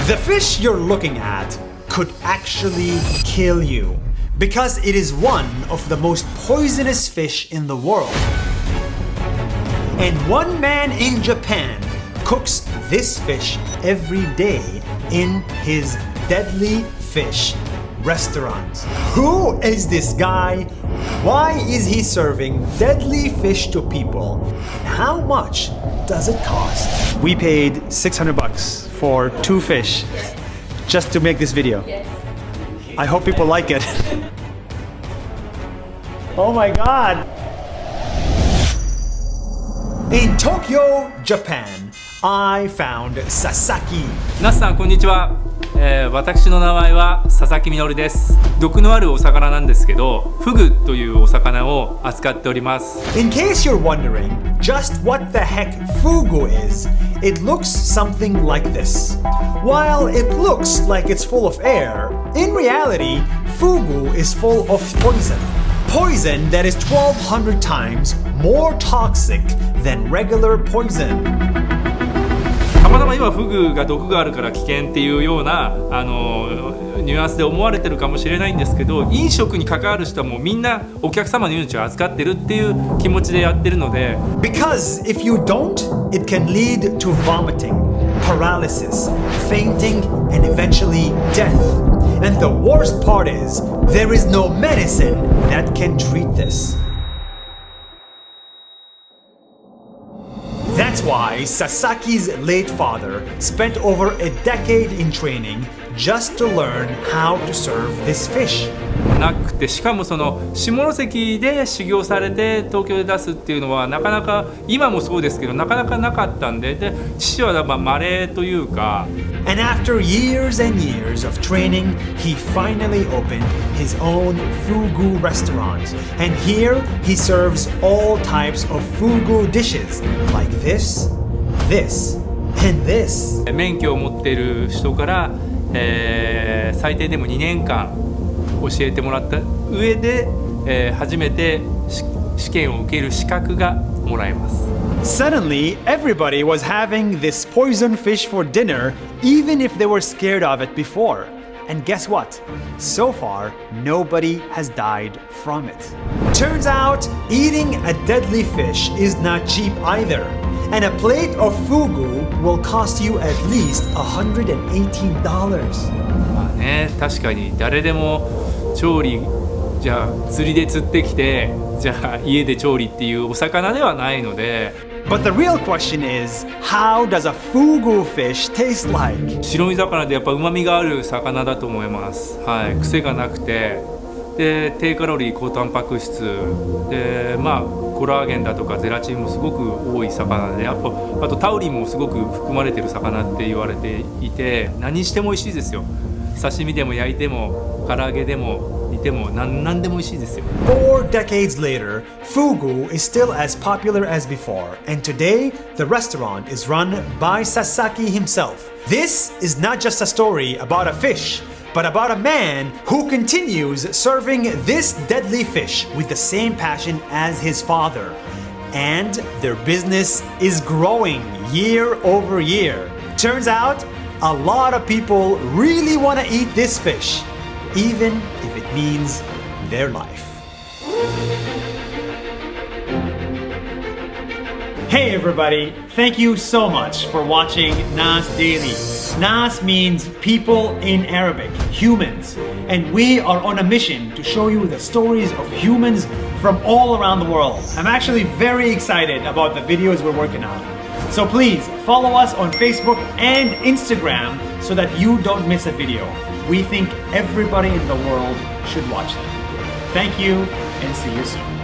The fish you're looking at could actually kill you because it is one of the most poisonous fish in the world. And one man in Japan cooks this fish every day in his deadly fish restaurant. Who is this guy? Why is he serving deadly fish to people? And how much does it cost? We paid $600 for 2 fish just to make this video. Yes. I hope people like it. Oh my god! In Tokyo, Japan, I found Sasaki. ナスさんこんにちは、私の名前は佐々木実です。毒のあるお魚なんですけど、フグというお魚を扱っております。 In case you're wondering just what the heck fugu is, it looks something like this. While it looks like it's full of air, in reality, fugu is full of poison. Poison that is 1,200 times more toxic than regular poison. たまたま今フグが毒があるから危険っていうようなニュアンスで思われてるかもしれないんですけど、飲食に関わる人はもうみんなお客様の命を預かってるっていう気持ちでやってるので。 Because if you don't, it can lead to vomiting, paralysis, fainting, and eventually death. And the worst part is, there is no medicine that can treat this. That's why Sasaki's late father spent over a decade in training just to learn how to serve this fish. なくて、しかもその下関で修行されて東京で出すっていうのはなかなか今もそうですけどなかなかなかったんで、父は稀というか。 And after years and years of training, he finally opened his own fugu restaurant. And here he serves all types of fugu dishes like this, this, and this. 免許を持っている人から、最低でも2年間教えてもらった上で、初めて試験を受ける資格がもらえます。 Suddenly, everybody was having this poison fish for dinner, even if they were scared of it before. And guess what? So far, nobody has died from it. Turns out, eating a deadly fish is not cheap either. And a plate of fugu will cost you at least $118. まあね、確かに誰でも調理じゃあ釣りで釣ってきてじゃあ家で調理っていうお魚ではないので。 But the real question is, how does a fugu fish taste like? 白身魚でやっぱ旨味がある魚だと思います。はい、癖がなくて、で低カロリー高タンパク質でコラーゲンだとかゼラチンもすごく多い魚で、あとタウリンもすごく含まれてる魚って言われていて、何しても美味しいですよ。刺身でも焼いても唐揚げでも。 4 decades later, fugu is still as popular as before, and today the restaurant is run by Sasaki himself. This is not just a story about a fish, but about a man who continues serving this deadly fish with the same passion as his father. And their business is growing year over year. Turns out, a lot of people really want to eat this fish, even if it means their life. Hey everybody, thank you so much for watching Nas Daily. Nas means people in Arabic, humans, and we are on a mission to show you the stories of humans from all around the world. I'm actually very excited about the videos we're working on. So please follow us on Facebook and Instagram so that you don't miss a video. We think everybody in the world should watch them. Thank you and see you soon.